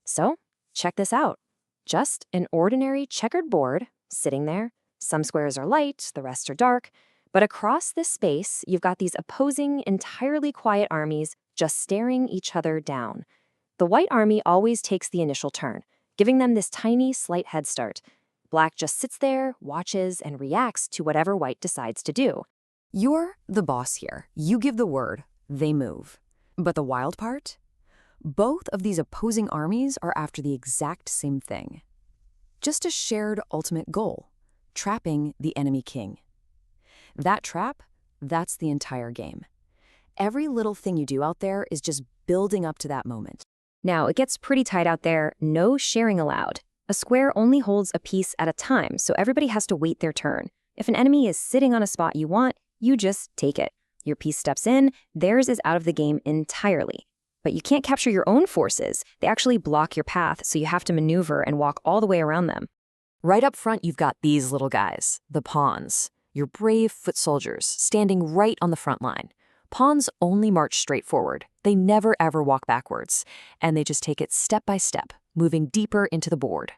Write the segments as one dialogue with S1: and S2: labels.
S1: So, check this out. Just an ordinary checkered board sitting there. Some squares are light, the rest are dark. But across this space, you've got these opposing, entirely quiet armies just staring each other down. The white army always takes the initial turn, giving them this tiny, slight head start. Black just sits there, watches, and reacts to whatever white decides to do.
S2: You're the boss here. You give the word, they move. But the wild part? Both of these opposing armies are after the exact same thing. Just a shared ultimate goal, trapping the enemy king. That trap, that's the entire game. Every little thing you do out there is just building up to that moment.
S1: Now, it gets pretty tight out there, no sharing allowed. A square only holds a piece at a time, so everybody has to wait their turn. If an enemy is sitting on a spot you want, you just take it. Your piece steps in, theirs is out of the game entirely. But you can't capture your own forces. They actually block your path, so you have to maneuver and walk all the way around them.
S2: Right up front, you've got these little guys, the pawns. Your brave foot soldiers, standing right on the front line. Pawns only march straight forward. They never ever walk backwards, and they just take it step by step, moving deeper into the board.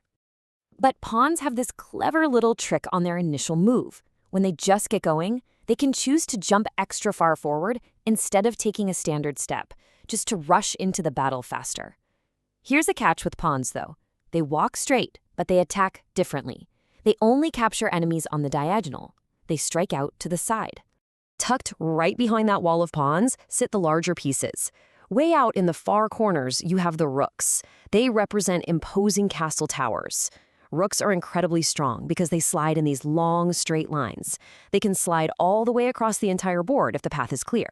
S2: But pawns have this clever little trick on their initial move. When they just get going, they can choose to jump extra far forward instead of taking a standard step, just to rush into the battle faster. Here's a catch with pawns, though. They walk straight, but they attack differently. They only capture enemies on the diagonal. They strike out to the side. Tucked right behind that wall of pawns sit the larger pieces. Way out in the far corners, you have the rooks. They represent imposing castle towers. Rooks are incredibly strong because they slide in these long, straight lines. They can slide all the way across the entire board if the path is clear.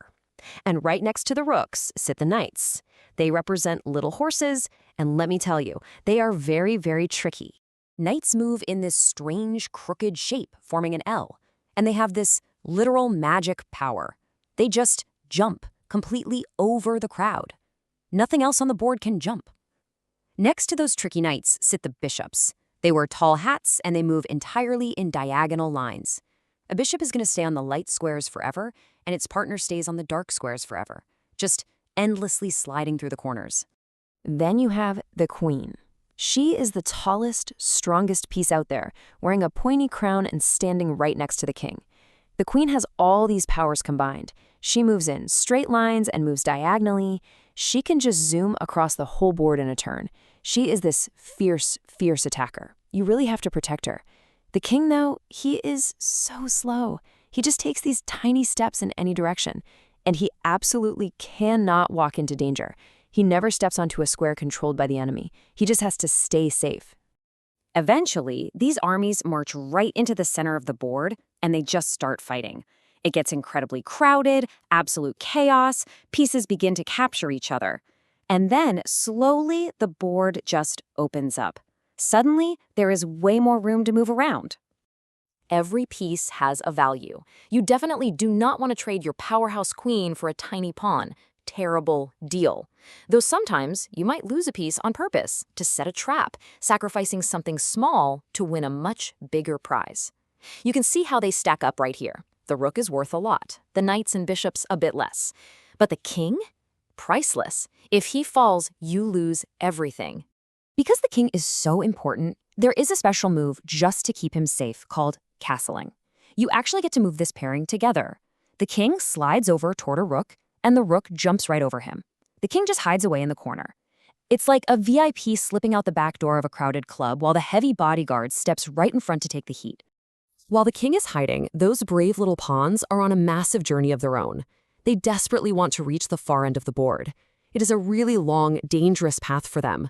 S2: And right next to the rooks sit the knights. They represent little horses, and let me tell you, they are very, very tricky. Knights move in this strange, crooked shape, forming an L. And they have this literal magic power. They just jump completely over the crowd. Nothing else on the board can jump. Next to those tricky knights sit the bishops. They wear tall hats and they move entirely in diagonal lines. A bishop is going to stay on the light squares forever, and its partner stays on the dark squares forever, just endlessly sliding through the corners. Then you have the queen. She is the tallest, strongest piece out there, wearing a pointy crown and standing right next to the king. The queen has all these powers combined. She moves in straight lines and moves diagonally. She can just zoom across the whole board in a turn. She is this fierce, fierce attacker. You really have to protect her. The king, though, he is so slow. He just takes these tiny steps in any direction, and he absolutely cannot walk into danger. He never steps onto a square controlled by the enemy. He just has to stay safe.
S1: Eventually, these armies march right into the center of the board, and they just start fighting. It gets incredibly crowded, absolute chaos, pieces begin to capture each other. And then, slowly, the board just opens up. Suddenly, there is way more room to move around. Every piece has a value. You definitely do not want to trade your powerhouse queen for a tiny pawn. Terrible deal. Though sometimes you might lose a piece on purpose to set a trap, sacrificing something small to win a much bigger prize. You can see how they stack up right here. The rook is worth a lot, the knights and bishops a bit less. But the king? Priceless. If he falls, you lose everything. Because the king is so important, there is a special move just to keep him safe called castling. You actually get to move this pairing together. The king slides over toward a rook, and the rook jumps right over him. The king just hides away in the corner. It's like a VIP slipping out the back door of a crowded club while the heavy bodyguard steps right in front to take the heat. While the king is hiding, those brave little pawns are on a massive journey of their own. They desperately want to reach the far end of the board. It is a really long, dangerous path for them.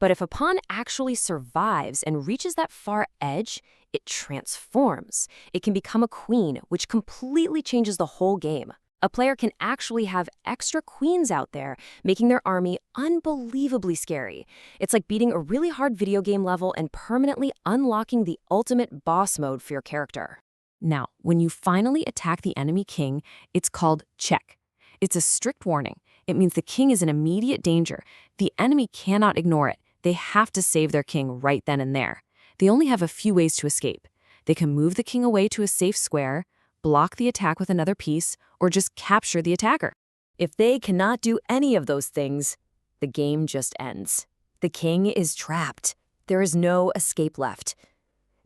S1: But if a pawn actually survives and reaches that far edge, it transforms. It can become a queen, which completely changes the whole game. A player can actually have extra queens out there, making their army unbelievably scary. It's like beating a really hard video game level and permanently unlocking the ultimate boss mode for your character. Now, when you finally attack the enemy king, it's called check. It's a strict warning. It means the king is in immediate danger. The enemy cannot ignore it. They have to save their king right then and there. They only have a few ways to escape. They can move the king away to a safe square, block the attack with another piece, or just capture the attacker. If they cannot do any of those things, the game just ends.
S2: The king is trapped. There is no escape left.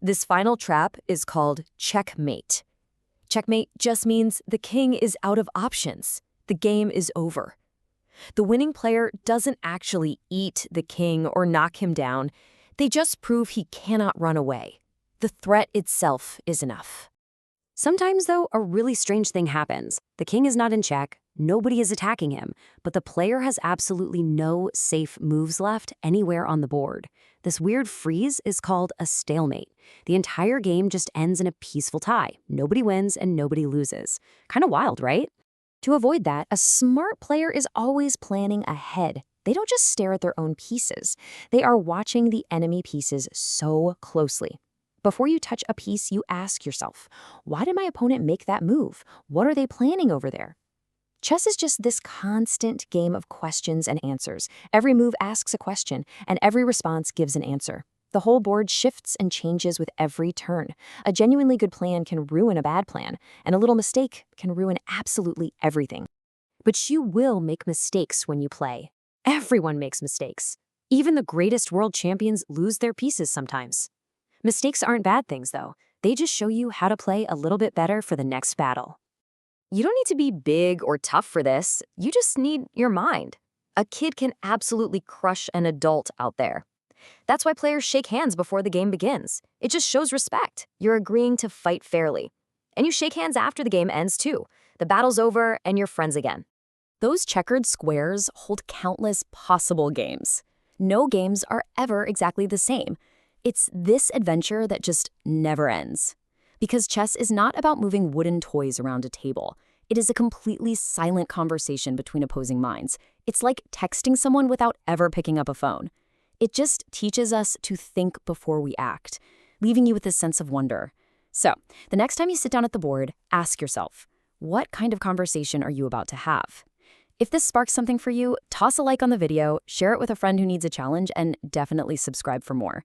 S2: This final trap is called checkmate. Checkmate just means the king is out of options. The game is over. The winning player doesn't actually eat the king or knock him down. They just prove he cannot run away. The threat itself is enough.
S1: Sometimes, though, a really strange thing happens. The king is not in check, nobody is attacking him, but the player has absolutely no safe moves left anywhere on the board. This weird freeze is called a stalemate. The entire game just ends in a peaceful tie. Nobody wins and nobody loses. Kind of wild, right? To avoid that, a smart player is always planning ahead. They don't just stare at their own pieces. They are watching the enemy pieces so closely. Before you touch a piece, you ask yourself, why did my opponent make that move? What are they planning over there? Chess is just this constant game of questions and answers. Every move asks a question, and every response gives an answer. The whole board shifts and changes with every turn. A genuinely good plan can ruin a bad plan, and a little mistake can ruin absolutely everything. But you will make mistakes when you play. Everyone makes mistakes. Even the greatest world champions lose their pieces sometimes. Mistakes aren't bad things, though. They just show you how to play a little bit better for the next battle. You don't need to be big or tough for this. You just need your mind. A kid can absolutely crush an adult out there. That's why players shake hands before the game begins. It just shows respect. You're agreeing to fight fairly. And you shake hands after the game ends, too. The battle's over and you're friends again. Those checkered squares hold countless possible games. No games are ever exactly the same. It's this adventure that just never ends. Because chess is not about moving wooden toys around a table. It is a completely silent conversation between opposing minds. It's like texting someone without ever picking up a phone. It just teaches us to think before we act, leaving you with this sense of wonder. So, the next time you sit down at the board, ask yourself, what kind of conversation are you about to have? If this sparks something for you, toss a like on the video, share it with a friend who needs a challenge, and definitely subscribe for more.